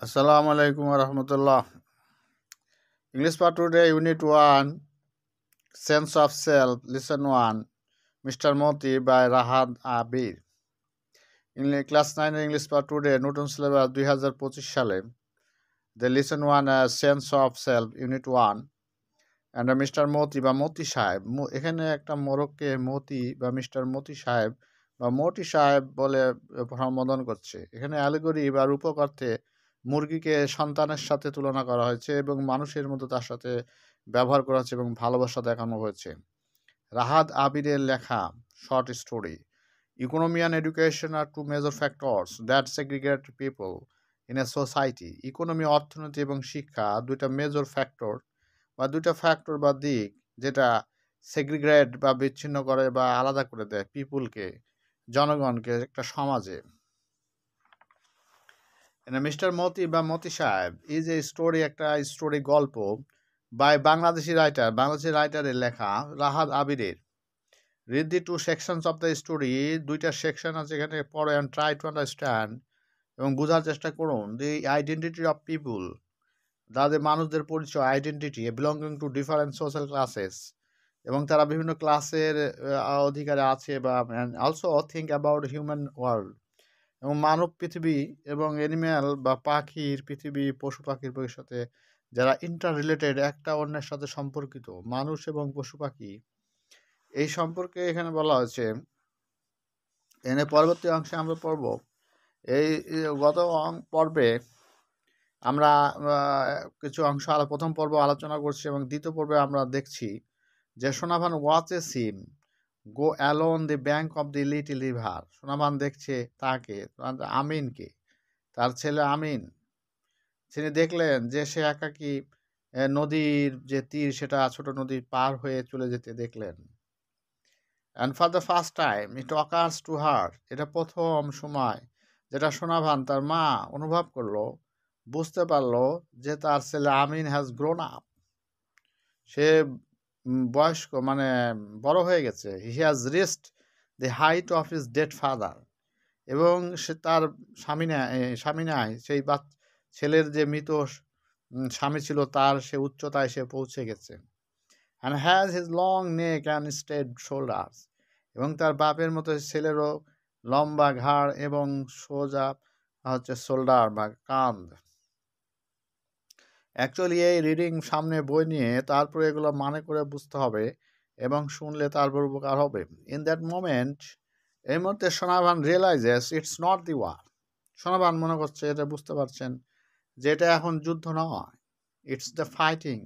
Assalamu alaikum wa rahmatullah. English for today, Unit 1, Sense of Self, Lesson 1, Mr. Moti by Rahad Abir. Class 9 English for today, নতুন syllabus 2025 সালে, the Lesson 1, Sense of Self, Unit 1, and Mr. Moti বা মতি সাহেব, এখানে একটা মোরগকে মতি বা mister মতি সাহেব বা মতি সাহেব বলে সম্বোধন করছে। এখানে অ্যালিগরি বা রূপক অর্থে মুরগিকে সন্তানের সাথে তুলনা করা হয়েছে এবং মানুষের মতো তার সাথে ব্যবহার করা হয়েছে এবং ভালোবাসা দেখানো হয়েছে। রাহাত আবিরের লেখা short story. Economy and education are two major factors that segregate people in a society. Economy, অর্থনীতি এবং শিক্ষা দুইটা মেজর ফ্যাক্টর বা দুইটা ফ্যাক্টর বা দিক যেটা সেগ্রিগেট বা বিচ্ছিন্ন করে বা আলাদা করে দেয় পিপুলকে, জনগণকে একটা সমাজে। মিস্টার মতি বা মতি সাহেব ইজ এ স্টোরি, একটা স্টোরি গল্প বাই বাংলাদেশি রাইটারের লেখা রাহাত আবিরের। Read the two sections of the story, দুইটা সেকশন আছে এখানে, পড়ে অ্যান্ড ট্রাই টু আন্ডারস্ট্যান্ড এবং বোঝার চেষ্টা করুন। দি আইডেন্টিটি অফ পিপুল, তাদের মানুষদের পরিচয়, identity belonging to different social classes, এবং তারা বিভিন্ন ক্লাসের অধিকারে আছে, বা also think about human world, এবং মানব পৃথিবী এবং অ্যানিম্যাল বা পাখির পৃথিবী, পশু পাখির সাথে যারা ইন্টার রিলেটেড, একটা অন্যের সাথে সম্পর্কিত, মানুষ এবং পশু পাখি, এই সম্পর্কে এখানে বলা হয়েছে। এনে পরবর্তী অংশে আমরা পড়ব। এই গত পর্বে আমরা কিছু অংশ প্রথম পর্ব আলোচনা করছি এবং দ্বিতীয় পর্বে আমরা দেখছি যে Sonabhan watch a scene go alone the bank of the little river. Sonabhan দেখছে তাকে, আমিনকে, তার ছেলে আমিন, তিনি দেখলেন যে সে একাকী নদীর যে তীর, সেটা ছোট নদীর পার হয়ে চলে যেতে দেখলেন। And for the first time it occurs to her, এটা প্রথম সময় যেটা সোনাভান তার মা অনুভব করলো, বুঝতে পারলো যে তার ছেলে আমিন হ্যাজ গ্রোন আপ, সে বয়স্ক মানে বড় হয়ে গেছে। He has reached the height of his dead father, এবং সে তার স্বামী নাই সেই ছেলের যে মৃত স্বামী ছিল তার সে উচ্চতায় সে পৌঁছে গেছে। And has his long neck and straight shoulders, এবং তার বাপের মতো ছেলেরও লম্বা ঘাড় এবং সোজা শোল্ডার বা কাঁধ। অ্যাকচুয়ালি এই রিডিং সামনে বই নিয়ে তারপরে এগুলো মানে করে বুঝতে হবে এবং শুনলে তারপর উপকার হবে। ইন দ্যাট মোমেন্ট, এই মুহূর্তে Sonavan realises it's not the war. Sonavan মনে করছে, এটা বুঝতে পারছেন যে এটা এখন যুদ্ধ নয়, ইটস দ্য ফাইটিং,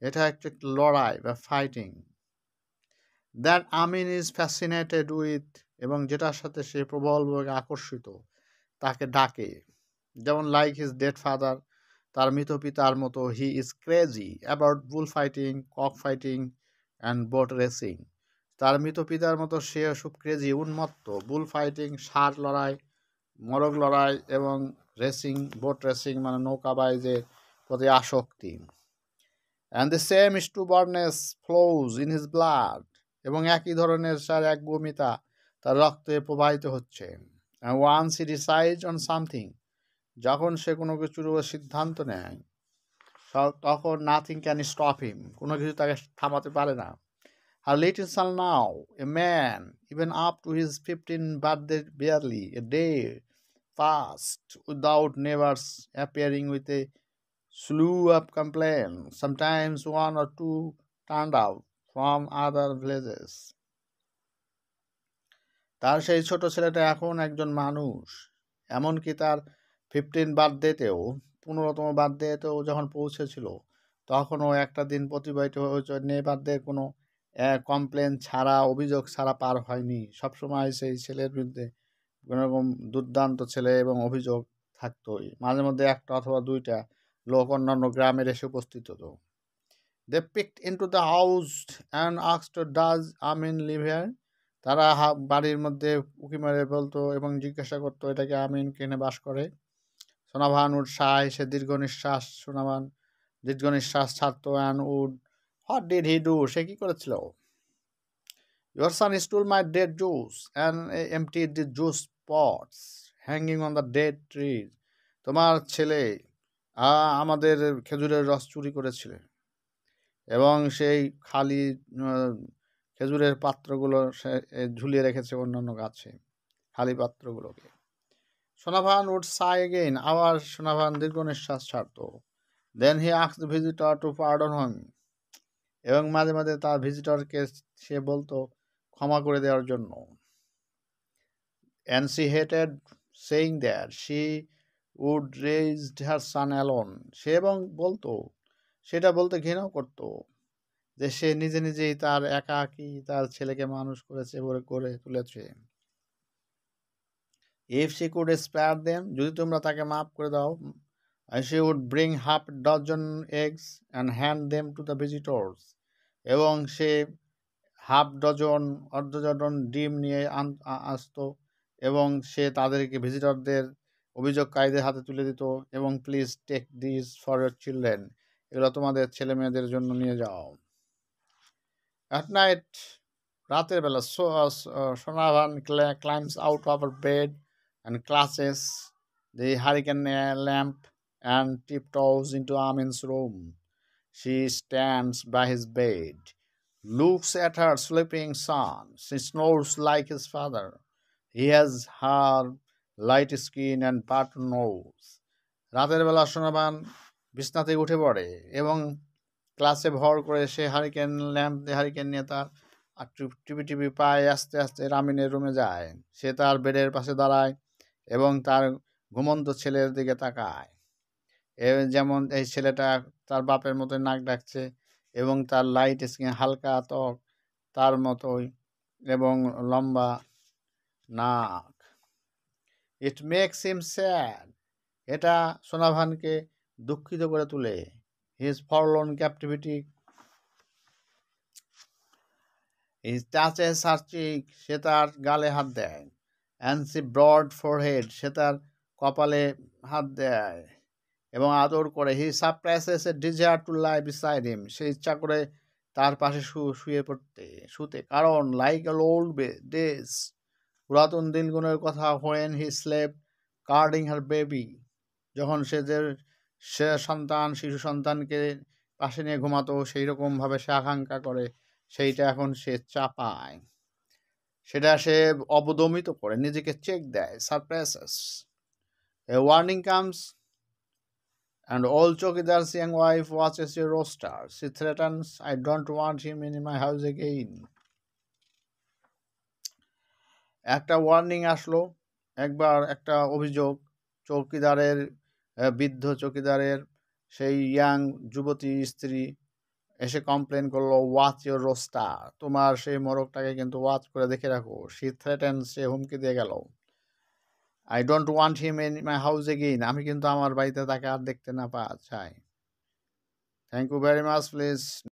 এটা একটা লড়াই বা fighting. That Amin is fascinated with, এবং যেটার সাথে সে প্রবলভাবে আকর্ষিত, তাকে ডাকে, যেমন লাইক হিজ ডেড ফাদার, তার মৃত পিতার মতো। He is crazy about bull fighting, cock fighting and boat racing, তার মৃত পিতার মতো সে খুব ক্রেজি, উন্মত্ত, বুল ফাইটিং ষাঁড় লড়াই, মোরগ লড়াই, এবং রেসিং বোট রেসিং মানে নৌকাবাইজের প্রতি আসক্তি। And the same stubbornness flows in his blood, এবং একই ধরনের সার এক বমিতা তার রক্তে প্রবাহিত হচ্ছে। And once he decides on something, যখন সে কোনো কিছুর সিদ্ধান্ত নেয় তখন নাথিং ক্যান স্টপ হিম, কোনো কিছু তাকে থামাতে পারে না। Her little son now, a man, even up to his 15th birthday, barely a day passed without neighbors appearing with a slew of complaints. Sometimes one or two turned out from other villages. তার সেই ছোট ছেলেটা এখন একজন মানুষ, এমনকি তার 15 বার্থডেতেও, 15তম বার্থডেতেও যখন পৌঁছেছিল তখনও একটা দিন প্রতিবাহিত হয়েছে নেবারদের কোনো কমপ্লেন ছাড়া, অভিযোগ ছাড়া পার হয়নি। সবসময় সেই ছেলের বিরুদ্ধে কোনোরকম দুর্দান্ত ছেলে এবং অভিযোগ থাকতোই, মাঝে মধ্যে একটা অথবা দুইটা লোক অন্যান্য গ্রামের এসে উপস্থিত হতো। They peeked into the house and asked does Amin live here, তারা বাড়ির মধ্যে উঁকি মেরে বলতো এবং জিজ্ঞাসা করতো এটা কি আমিন কেনে বাস করে। সোনাভান উড সাই, সে দীর্ঘ নিঃশ্বাস ছাড়তো। And would, what did he do, সে কি করেছিল? Your son stole my date juice and emptied the juice pots hanging on the date trees, তোমার ছেলে আমাদের খেজুরের রস চুরি করেছিল এবং সেই খালি খেজুরের পাত্রগুলো সে ঝুলিয়ে রেখেছে অন্যান্য গাছে, খালি পাত্রগুলোকে। সোনাভান উড সাই এগেইন, আবার সোনাভান দীর্ঘ নিঃশ্বাস ছাড়ত। Then he asked the visitor to pardon him, এবং মাঝে মাঝে তার ভিজিটরকে সে বলতো ক্ষমা করে দেওয়ার জন্য। And she hated saying that she would raise her son alone. সে এবং বলতো, সেটা বলতে ঘৃণাও করতো, যে সে নিজে নিজেই তার একাকী তার ছেলেকে মানুষ করেছে, করে তুলেছে। If she could spare them, যদি তোমরা তাকে মাফ করে দাও, she would bring half a dozen eggs and hand them to the visitors. এবং সে অর্ধ ডজন ডিম নিয়ে আসতো এবং সে তাদেরকে ভিজিটরদের অভিযোগকারীদের হাতে তুলে দিত এবং please take this for your children, এগুলো তোমাদের ছেলে মেয়েদের জন্য নিয়ে যাও। অ্যাট নাইট, রাতের বেলা, Sonavan climbs out of her bed and clutches the hurricane lamp and tiptoes into Amin's room. She stands by his bed, looks at her sleeping son. She snores like his father. He has her light skin and button nose. রাতের বেলা সোনাভান বিছনা থেকে উঠে পড়ে এবং ক্লাসে ভর করে সে হারিকেন নিয়ে তার টিপি টিপি পায়ে আস্তে আস্তে আমিনের রুমে যায়। সে তার বেডের পাশে দাঁড়ায় এবং তার ঘুমন্ত ছেলের দিকে তাকায়, যেমন এই ছেলেটা তার বাপের মতো নাক ডাকছে এবং তার লাইট স্কিন, হালকা ত্বক তার মতোই এবং লম্বা নাক। ইট মেক্স হিম স্যাড, এটা সোনাভানকে দুঃখিত করে তোলে। His forlorn captivity, his touches her cheek, সে তার গালে হাত দেয়। অ্যান্ড সি ব্রড ফরহেড, সে তার কপালে হাত দেয় এবং আদর করে। He surprises a desire to lie beside him, সে ইচ্ছা করে তার পাশে শুতে, কারণ লাইক এ ওল্ড ডেজ, পুরাতন দিনগুলোর কথা, when he slept carding her baby, যখন সে শিশু সন্তানকে পাশে নিয়ে ঘুমাতো, সেই রকমভাবে সে আকাঙ্ক্ষা করে সেইটা এখন সে চাপায়, সেটা সে অবদমিত করে, নিজেকে চেক দেয়। Surprises. A warning comes, and old Chokidar's young wife watches a roaster. She threatens, I don't want him in my house again. একটা ওয়ার্নিং আসলো, একবার একটা অভিযোগ, বৃদ্ধ চৌকিদারের সেই ইয়াং যুবতী স্ত্রী এসে কমপ্লেন করলো, ওয়াচ ইউর রোস্টার, তোমার সেই মোরগটাকে কিন্তু ওয়াচ করে দেখে রাখো। শি থ্রেটেন্স, সে হুমকি দিয়ে গেল। I don't want him in my house again, আমি কিন্তু আমার বাড়িতে তাকে আর দেখতে না চাই। Thank you very much, please